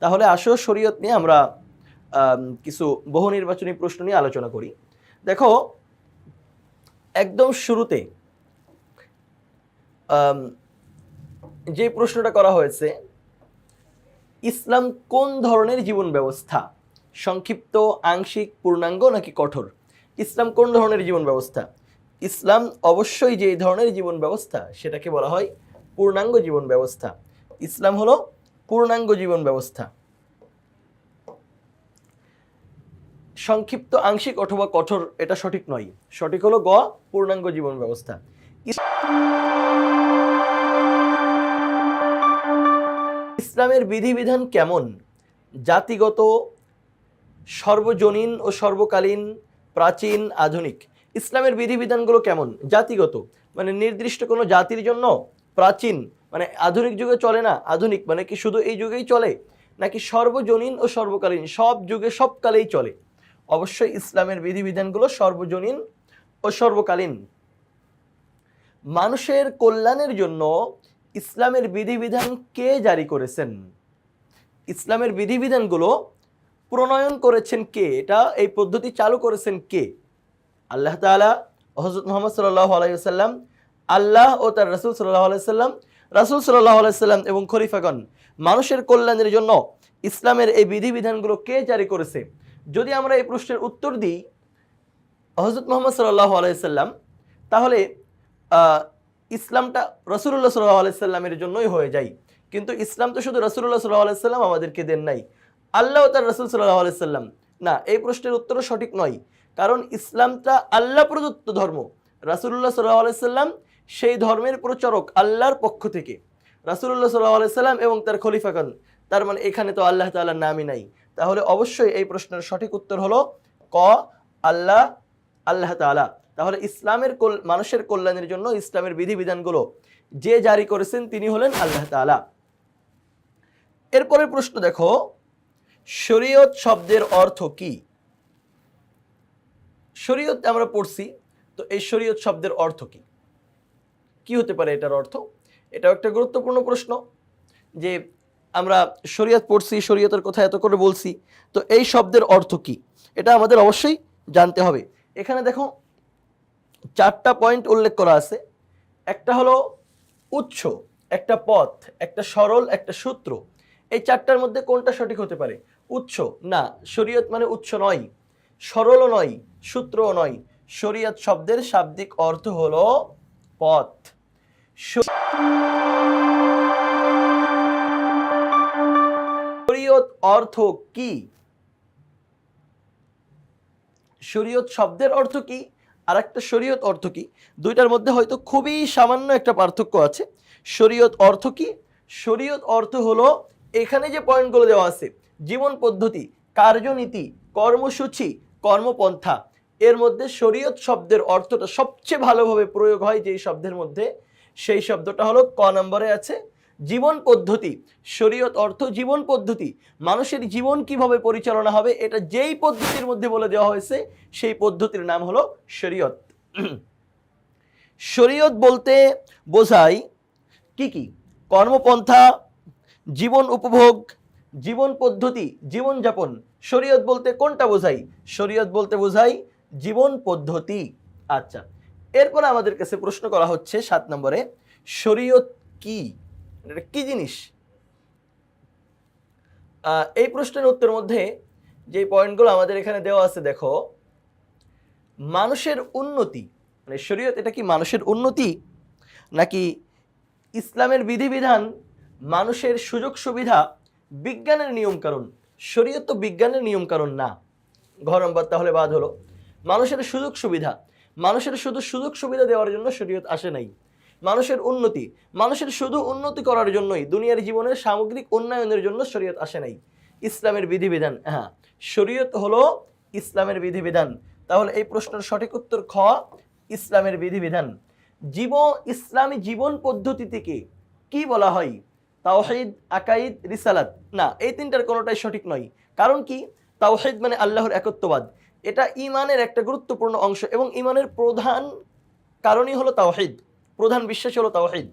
তাহলে আসো শরীয়ত নিয়ে আমরা কিছু বহু নির্বাচনী প্রশ্ন নিয়ে আলোচনা করি। দেখো, একদম শুরুতে যে প্রশ্নটা করা হয়েছে, ইসলাম কোন ধরনের জীবন ব্যবস্থা? সংক্ষিপ্ত, আংশিক, পূর্ণাঙ্গ নাকি কঠোর? ইসলাম কোন ধরনের জীবন ব্যবস্থা? ইসলাম অবশ্যই যে ধরনের জীবন ব্যবস্থা সেটাকে বলা হয় পূর্ণাঙ্গ জীবন ব্যবস্থা। ইসলাম হলো পূর্ণাঙ্গ জীবন ব্যবস্থা। সংক্ষিপ্ত, আংশিক অথবা কঠোর এটা সঠিক নয়, সঠিক হলো গ, পূর্ণাঙ্গ জীবন ব্যবস্থা। ইসলামের বিধিবিধান কেমন? জাতিগত, সর্বজনীন ও সর্বকালীন, প্রাচীন, আধুনিক। ইসলামের বিধিবিধানগুলো কেমন? জাতিগত মানে নির্দিষ্ট কোনো জাতির জন্য, প্রাচীন মানে আধুনিক যুগে চলে না, আধুনিক মানে কি শুধু এই যুগেই চলে, নাকি সর্বজনীন ও সর্বকালীন, সব যুগে সব কালেই চলে? অবশ্যই ইসলামের বিধিবিধানগুলো সর্বজনীন ও সর্বকালীন। মানুষের কল্যাণের জন্য ইসলামের বিধিবিধান কে জারি করেছেন? ইসলামের বিধিবিধানগুলো প্রণয়ন করেছেন কে? এটা এই পদ্ধতি চালু করেছেন কে? আল্লাহ তাআলা, হযরত মুহাম্মদ সাল্লাল্লাহু আলাইহি ওয়াসাল্লাম, আল্লাহ ও তার রাসূল সাল্লাল্লাহু আলাইহি ওয়াসাল্লাম, রাসূল সাল্লাল্লাহু আলাইহি ওয়াসাল্লাম এবং খলিফাগণ। মানুষের কল্যাণের জন্য ইসলামের এই বিধিবিধানগুলো কে জারি করেছে? যদি আমরা এই প্রশ্নের উত্তর দিই হযরত মুহাম্মদ সাল্লাল্লাহু আলাইহি ওয়াসাল্লাম, তাহলে ইসলামটা রাসূলুল্লাহ সাল্লাল্লাহু আলাইহি ওয়াসাল্লামের জন্যই হয়ে যায়। কিন্তু ইসলাম তো শুধু রাসূলুল্লাহ সাল্লাল্লাহু আলাইহি ওয়াসাল্লাম আমাদেরকে দেন নাই, আল্লাহ ও তার রাসূল সাল্লাল্লাহু আলাইহি ওয়াসাল্লাম। না, এই প্রশ্নের উত্তরও সঠিক নয়, কারণ ইসলামটা আল্লাহ প্রদত্ত ধর্ম। রাসূলুল্লাহ সাল্লাল্লাহু আলাইহি ওয়াসাল্লাম সেই ধর্মের প্রচারক আল্লাহর পক্ষ থেকে, রাসূলুল্লাহ সাল্লাল্লাহু আলাইহি ওয়াসাল্লাম এবং তার খলিফাগণ। তার মানে এখানে তো আল্লাহ তাআলার নামই নাই। তাহলে অবশ্যই এই প্রশ্নের সঠিক উত্তর হলো ক, আল্লাহ, আল্লাহ তাআলা। তাহলে ইসলামের মানুষের কল্যাণের জন্য ইসলামের বিধিবিধানগুলো যে জারি করেছেন তিনি হলেন আল্লাহ তাআলা। এরপরের প্রশ্ন দেখো, শরীয়ত শব্দের অর্থ কি? শরীয়ত আমরা পড়ছি, তো এই শরীয়ত শব্দের অর্থ কি? কি হতে পারে এটার অর্থ? এটাও একটা গুরুত্বপূর্ণ প্রশ্ন যে আমরা শরীয়ত পড়ছি, শরীয়তের কথা এত করে বলছি, তো এই শব্দের অর্থ কি এটা আমাদের অবশ্যই জানতে হবে। এখানে দেখো 4টা পয়েন্ট উল্লেখ করা আছে। একটা হলো উৎস, একটা পথ, একটা সরল, একটা সূত্র। এই 4টার মধ্যে কোনটা সঠিক হতে পারে? উৎস না, শরীয়ত মানে উৎস নয়, সরলও নয়, সূত্রও নয়। শরীয়ত শব্দের শাব্দিক অর্থ হলো পথ। শরীয়ত অর্থ কি? শরীয়ত শব্দের অর্থ কি আর একটা শরীয়ত অর্থ কি, দুইটার মধ্যে হয়তো খুবই সামান্য একটা পার্থক্য আছে। শরীয়ত অর্থ কি? শরীয়ত অর্থ হলো এখানে যে পয়েন্টগুলো দেওয়া আছে, জীবন পদ্ধতি, কার্যনীতি, কর্মসূচি, কর্মপন্থা, এর মধ্যে শরীয়ত শব্দের অর্থটা সবচেয়ে ভালোভাবে প্রয়োগ হয় যেই শব্দের মধ্যে, সেই শব্দটা হলো ক নম্বরে আছে, জীবন পদ্ধতি। শরীয়ত অর্থ জীবন পদ্ধতি, মানুষের জীবন কিভাবে পরিচালনা হবে এটা যেই পদ্ধতির মধ্যে বলে দেওয়া হয়েছে সেই পদ্ধতির নাম হলো শরীয়ত। শরীয়ত বলতে বোঝায় কি কি? কর্মপন্থা, জীবন উপভোগ, জীবন পদ্ধতি, জীবনযাপন। শরীয়ত বলতে কোনটা বোঝায়? শরীয়ত বলতে বোঝায় জীবন পদ্ধতি। আচ্ছা, এরপর আমাদের কাছে প্রশ্ন করা হচ্ছে 7 নম্বরে, শরীয়ত কি? এটা কি জিনিস? এই প্রশ্নের উত্তরের মধ্যে যে পয়েন্টগুলো আমাদের এখানে দেওয়া আছে, দেখো, মানুষের উন্নতি মানে শরীয়ত এটা কি মানুষের উন্নতি, নাকি ইসলামের বিধিবিধান মানুষের সুযোগ সুবিধা, বিজ্ঞানের নিয়ম কারণ? শরীয়ত তো বিজ্ঞানের নিয়ম কারণ না, ঘর নম্বর তাহলে বাদ হলো। মানুষের সুযোগ সুবিধা, মানুষের শুধু সুযোগ সুবিধা দেওয়ার জন্য শরীয়ত আসে নাই। মানুষের উন্নতি, মানুষের শুধু উন্নতি করার জন্যই, দুনিয়ার জীবনের সামগ্রিক উন্নয়নের জন্য শরীয়ত আসে নাই। ইসলামের বিধিবিধান, হ্যাঁ, শরীয়ত হলো ইসলামের বিধিবিধান। তাহলে এই প্রশ্নের সঠিক উত্তর খ, ইসলামের বিধিবিধান। ইসলামী জীবন পদ্ধতি থেকে কি বলা হয়? তাওহীদ, আকাইদ, রিসালাত। না, এই তিনটার কোনোটাই সঠিক নয়। কারণ কি? তাওহীদ মানে আল্লাহর একত্ববাদ, এটা ঈমানের একটা গুরুত্বপূর্ণ অংশ এবং ঈমানের প্রধান কারণই হলো তাওহীদ, প্রধান বিশ্বাস হলো তাওহীদ।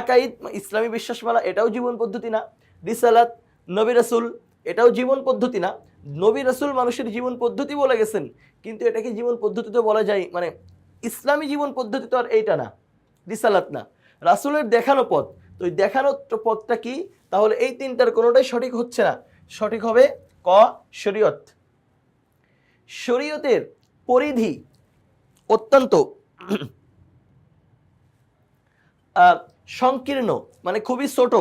আকাইদ ইসলামী বিশ্বাসমালা, এটাও জীবন পদ্ধতি না। রিসালাত নবী রাসূল, এটাও জীবন পদ্ধতি না। নবী রাসূল মানুষের জীবন পদ্ধতি বলে গেছেন, কিন্তু এটাকে জীবন পদ্ধতি তো বলা যায়, মানে ইসলামী জীবন পদ্ধতি তো আর এইটা না, রিসালাত না, রাসূলের দেখানো পথ। তো ওই দেখানো পথটা কি? তাহলে এই তিনটার কোনোটাই সঠিক হচ্ছে না। সঠিক হবে ক, শরীয়ত। শরীয়তের পরিধি অত্যন্ত সংকীর্ণ, মানে খুবই ছোট,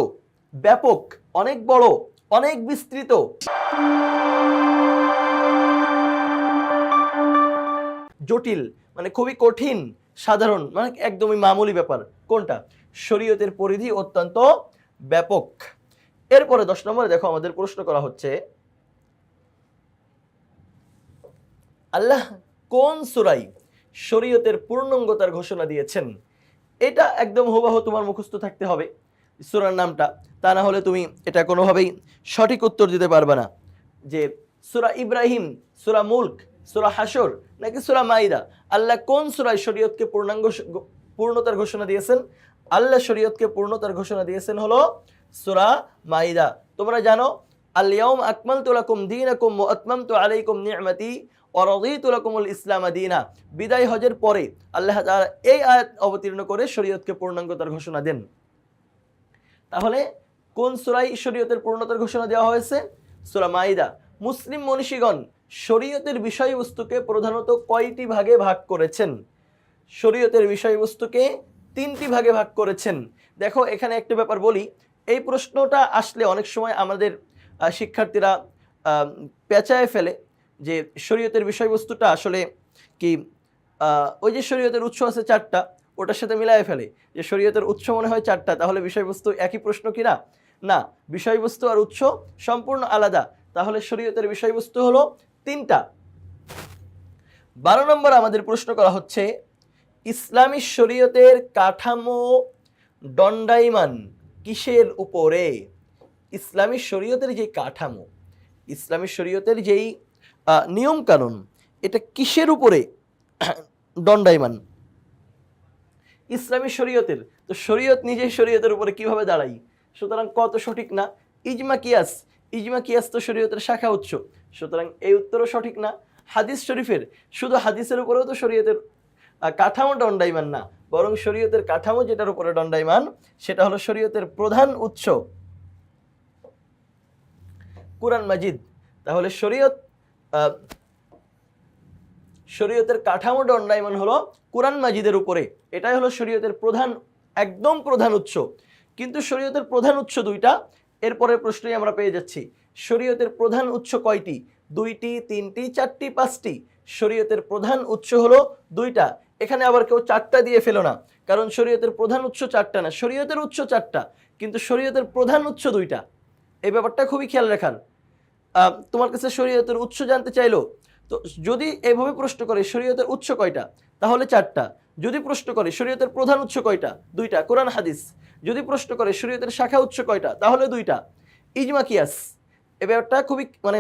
ব্যাপক, অনেক বড়, অনেক বিস্তৃত। জটিল মানে খুবই কঠিন, সাধারণ মানে একদমই মামুলি ব্যাপার। কোনটা? শরীয়তের পরিধি অত্যন্ত ব্যাপক। এরপরে 10 নম্বরে দেখো আমাদের প্রশ্ন করা হচ্ছে, আল্লাহ কোন সূরায় শরীয়তের পূর্ণাঙ্গতার ঘোষণা দিয়েছেন? এটা একদম হুবহু তোমার মুখস্থ থাকতে হবে সূরার নামটা, তা না হলে তুমি এটা কোনোভাবেই সঠিক উত্তর দিতে পারবে না। যে সূরা ইব্রাহিম, সূরা মুলক, সূরা হাসর নাকি সূরা মাইদা, আল্লাহ কোন সূরায় শরীয়তকে পূর্ণতার ঘোষণা দিয়েছেন? আল্লাহ শরীয়তকে পূর্ণতার ঘোষণা দিয়েছেন হলো সূরা মাইদা। তোমরা জানো, আল ইয়াউম আকমালতু লাকুম দীনাকুম ওয়া আতমামতু আলাইকুম নি'মাতি ওয়া রাদিতু লাকুমুল ইসলাম দীনা। বিদায় হজের পরে আল্লাহ তাআলা এই আয়াত অবতীর্ণ করে শরীয়তকে পূর্ণাঙ্গতার ঘোষণা দেন। তাহলে কোন সূরায় শরীয়তের পূর্ণতার ঘোষণা দেওয়া হয়েছে? সূরা মাইদা। মুসলিম মনীষীগণ শরীয়তের বিষয়বস্তুকে প্রধানত কয়টি ভাগে ভাগ করেছেন? শরীয়তের বিষয়বস্তুকে 3টি ভাগে ভাগ করেছেন। দেখো এখানে একটা ব্যাপার বলি, এই প্রশ্নটা আসলে অনেক সময় আমাদের শিক্ষার্থীরা পেঁচায় ফেলে যে শরীয়তের বিষয়বস্তুটা আসলে কি, ওই যে শরীয়তের উৎস আছে 4টা, ওটার সাথে মিলায় ফেলে যে শরীয়তের উৎস মনে হয় 4টা, তাহলে বিষয়বস্তু একই প্রশ্ন কিনা? না, বিষয়বস্তু আর উৎস সম্পূর্ণ আলাদা। তাহলে শরীয়তের বিষয়বস্তু হলো 3টা। 12 নম্বর আমাদের প্রশ্ন করা হচ্ছে, ইসলামী শরীয়তের কাঠামো দণ্ডায়মান কিসের উপরে? ইসলামী শরীয়তের যে কাঠামো, ইসলামী শরীয়তের যেই নিয়ম কানুন, এটা কিসের উপরে দণ্ডায়মান? ইসলামী শরীয়তের, তো শরীয়ত নিজেই শরীয়তের উপরে কিভাবে দাঁড়াই? সুতরাং কত সঠিক না। ইজমা কিয়াস, ইজমা কিয়াস তো শরীয়তের শাখা উৎস, সুতরাং এই উত্তরও সঠিক না। হাদিস শরীফের, শুধু হাদিসের উপরেও তো শরীয়তের কাঠামো দণ্ডায়মান না, বরং শরীয়তের কাঠামো যেটার উপরে দণ্ডায়মান সেটা হলো শরীয়তের প্রধান উৎস কুরআন মাজিদ। তাহলে শরীয়তের কাঠামো দণ্ডায়মান হলো কুরআন মাজিদের উপরে, এটাই হলো শরীয়তের প্রধান, একদম প্রধান উৎস। কিন্তু শরীয়তের প্রধান উৎস 2টা। এরপরে প্রশ্নই আমরা পেয়ে যাচ্ছি, শরীয়তের প্রধান উৎস কয়টি? 2টি, 3টি, 4টি, 5টি। শরীয়তের প্রধান উৎস হলো 2টা। এখানে আবার কেউ 4টা দিয়ে ফেলো না, কারণ শরীয়তের প্রধান উৎস 4টা না, শরীয়তের উৎস 4টা, কিন্তু শরীয়তের প্রধান উৎস 2টা। এই ব্যাপারটা খুবই খেয়াল রাখার। তোমার কাছে শরীয়তের উৎস জানতে চাইলো, তো যদি এভাবে প্রশ্ন করে শরীয়তের উৎস কয়টা, তাহলে 4টা। যদি প্রশ্ন করে শরীয়তের প্রধান উৎস কয়টা, 2টা, কোরআন হাদিস। যদি প্রশ্ন করে শরীয়তের শাখা উৎস কয়টা, তাহলে 2টা। ইজমা কিয়াস, এই ব্যাপারটা খুবই মানে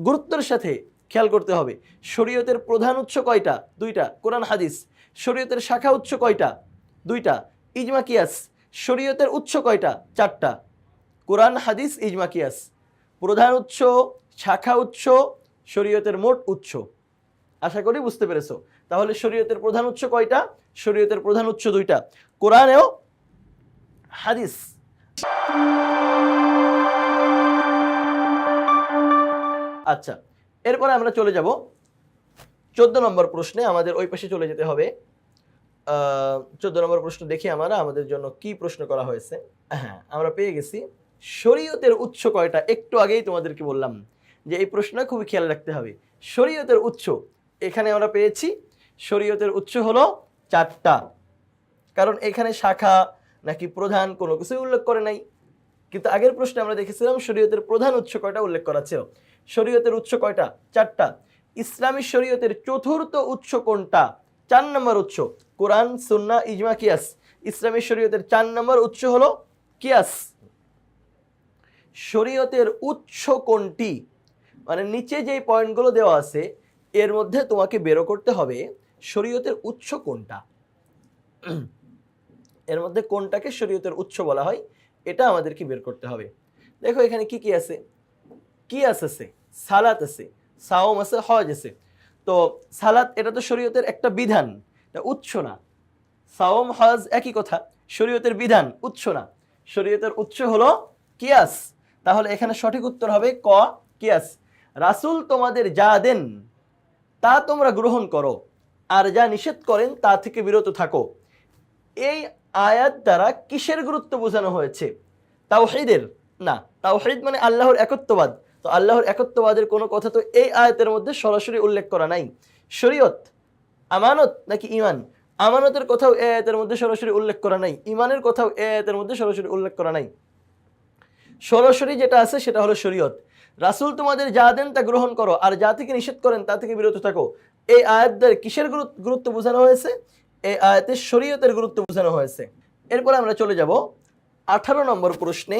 গুরুত্বের সাথে খেয়াল করতে হবে। শরীয়তের প্রধান উৎস কয়টা? 2টা, কোরআন হাদিস। শরীয়তের শাখা উৎস কয়টা? 2টা, ইজমা কিয়াস। শরীয়তের উৎস কয়টা? 4টা, কোরআন হাদিস ইজমা কিয়াস। প্রধান উৎস, শাখা উৎস, শরীয়তের মোট উৎস। আশা করি বুঝতে পেরেছো। তাহলে শরীয়তের প্রধান উৎস কয়টা? শরীয়তের প্রধান উৎস 2টা, কোরআনেও হাদিস। আচ্ছা, এরপরে আমরা চলে যাব 14 নম্বর প্রশ্নে। আমাদের ওই পাশে চলে যেতে হবে। 14 নম্বর প্রশ্ন দেখি আমরা আমাদের জন্য কি প্রশ্ন করা হয়েছে। হ্যাঁ, আমরা পেয়ে গেছি শরীয়তের উৎস কয়টা। একটু আগেই তোমাদেরকে বললাম যে এই প্রশ্নটা খুবই খেয়াল রাখতে হবে। শরীয়তের উৎস, এখানে আমরা পেয়েছি শরীয়তের উৎস হলো 4টা, কারণ এখানে শাখা নাকি প্রধান কোনো কিছু উল্লেখ করে নাই। কিন্তু আগের প্রশ্নে আমরা দেখেছিলাম শরীয়তের প্রধান উৎস কয়টা উল্লেখ করা ছিল। শরীয়তের উৎস কয়টা? 4টা। ইসলামী শরীয়তের চতুর্থ উৎস কোনটা? 4 নম্বর উৎস কোরআন, সুন্নাহ, ইজমা, কিয়াস। ইসলামী শরীয়তের 4 নম্বর উৎস হলো কিয়াস। শরীয়তের উৎস কোনটি? মানে নিচে যেই পয়েন্টগুলো দেওয়া আছে এর মধ্যে তোমাকে বেরো করতে হবে শরীয়তের উৎস কোনটা, এর মধ্যে কোনটাকে শরীয়তের উৎস বলা হয় এটা আমাদেরকে বের করতে হবে। দেখো এখানে কি কি আছে, কিয়াস আছে, সালাত আছে, সাওম আছে, হজ আছে। তো সালাত এটা তো শরীয়তের একটা বিধান, এটা উৎস না। সাওম হজ একই কথা, শরীয়তের বিধান, উৎস না। শরীয়তের উৎস হলো কিয়াস। তাহলে এখানে সঠিক উত্তর হবে ক, কিয়াস। রাসূল তোমাদের যা দেন তা তোমরা গ্রহণ করো, আর যা নিষেধ করেন তা থেকে বিরত থাকো। এই আয়াত দ্বারা কিসের গুরুত্ব বোঝানো হয়েছে? তাওহীদের না। তাওহীদ মানে আল্লাহর একত্ববাদ। তো আল্লাহর একত্ববাদের কোনো কথা তো এই আয়াতের মধ্যে সরাসরি উল্লেখ করা নাই। শরীয়ত, আমানত নাকি ঈমান? আমানতের কথাও এই আয়াতের মধ্যে সরাসরি উল্লেখ করা নাই। ঈমানের কথাও এই আয়াতের মধ্যে সরাসরি উল্লেখ করা নাই। সরাসরি যেটা আছে সেটা হলো শরীয়ত। রাসূল তোমাদের যা দেন তা গ্রহণ করো, আর যা থেকে নিষেধ করেন তা থেকে বিরত থাকো। এই আয়াত দ্বারা কিসের গুরুত্ব বোঝানো হয়েছে? এই আয়াতে শরীয়তের গুরুত্ব বোঝানো হয়েছে। এরপরে আমরা চলে যাব 18 নম্বর প্রশ্নে।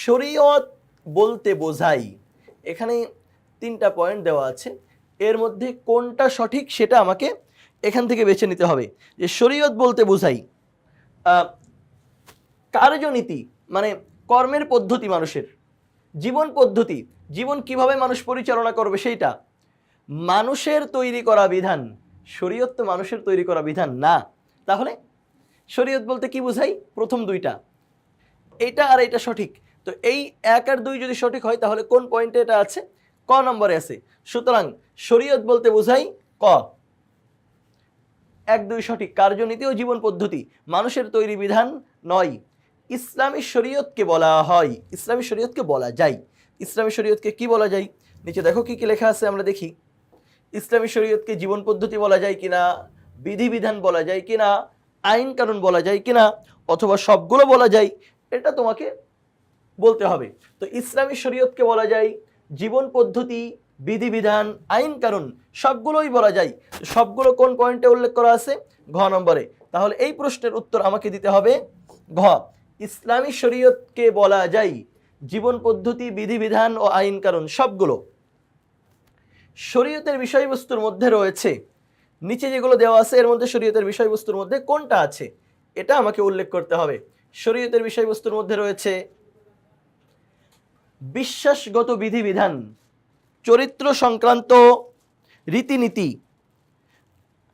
শরীয়ত বলতে বোঝাই, এখানে 3টা পয়েন্ট দেওয়া আছে, এর মধ্যে কোনটা সঠিক সেটা আমাকে এখান থেকে বেছে নিতে হবে। যে শরীয়ত বলতে বোঝাই কার্যনীতি, মানে কর্মের পদ্ধতি, মানুষের জীবন পদ্ধতি, জীবন কিভাবে মানুষ পরিচালনা করবে সেইটা, মানুষের তৈরি করা বিধান। শরীয়ত তো মানুষের তৈরি করা বিধান না। তাহলে শরীয়ত বলতে কি বোঝাই? প্রথম দুইটা, এইটা আর এইটা সঠিক। তো এই 1 আর 2 যদি সঠিক হয় তাহলে কোন পয়েন্টে এটা আছে? ক নম্বরে আছে। সুতরাং শরীয়ত বলতে বোঝাই ক, 1 2 সঠিক। কার্যনীতি ও জীবন পদ্ধতি, মানুষের তৈরি বিধান নয়। ইসলামী শরীয়তকে বলা হয়, ইসলামী শরীয়তকে বলা যায়। ইসলামী শরীয়তকে কি বলা যায়? নিচে দেখো কি কি লেখা আছে, আমরা দেখি। ইসলামী শরীয়তকে জীবন পদ্ধতি বলা যায় কিনা, বিধিবিধান বলা যায় কিনা, আইন কানুন বলা যায় কিনা, অথবা সবগুলো বলা যায়, এটা তোমাকে বলতে হবে। তো ইসলামী শরীয়তকে বলা যায়, জীবন পদ্ধতি, বিধিবিধান, আইন কানুন সবগুলোই বলা যায়। সবগুলো কোন পয়েন্টে উল্লেখ করা আছে? ঘ নম্বরে। তাহলে এই প্রশ্নের উত্তর আমাকে দিতে হবে ঘ। ইসলামী শরীয়তকে বলা যায় জীবন পদ্ধতি, বিধিবিধান ও আইন কানুন সবগুলো। শরীয়তের বিষয়বস্তুর মধ্যে রয়েছে, নিচে যেগুলো দেওয়া আছে এর মধ্যে শরীয়তের বিষয়বস্তুর মধ্যে কোনটা আছে এটা আমাকে উল্লেখ করতে হবে। শরীয়তের বিষয়বস্তুর মধ্যে রয়েছে বিশ্বাসগত বিধিবিধান, চরিত্র সংক্রান্ত রীতিনীতি,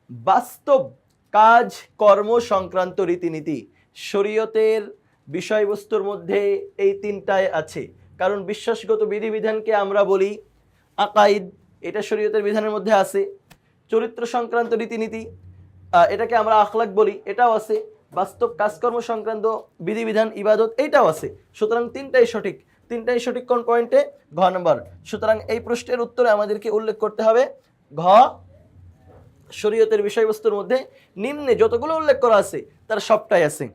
বাস্তব কাজ কর্ম সংক্রান্ত রীতিনীতি। শরীয়তের বিষয়বস্তুর মধ্যে এই 3টাই আছে। কারণ বিশ্বাসগত বিধিবিধানকে আমরা বলি আকাইদ, এটা শরীয়তের বিধানের মধ্যে আছে। চরিত্র সংক্রান্ত রীতিনীতি, এটাকে আমরা আখলাক বলি, এটাও আছে। বাস্তব কাজকর্ম সংক্রান্ত বিধিবিধান, ইবাদত, এইটাও আছে। সুতরাং 3টাই সঠিক। 3টাই সঠিক কোন পয়েন্টে? ঘ নম্বর। সুতরাং এই প্রশ্নের উত্তরে আমাদেরকে উল্লেখ করতে হবে ঘ। শরীয়তের বিষয়বস্তুর মধ্যে নিম্নে যতগুলো উল্লেখ করা আছে তার সবটাই আছে।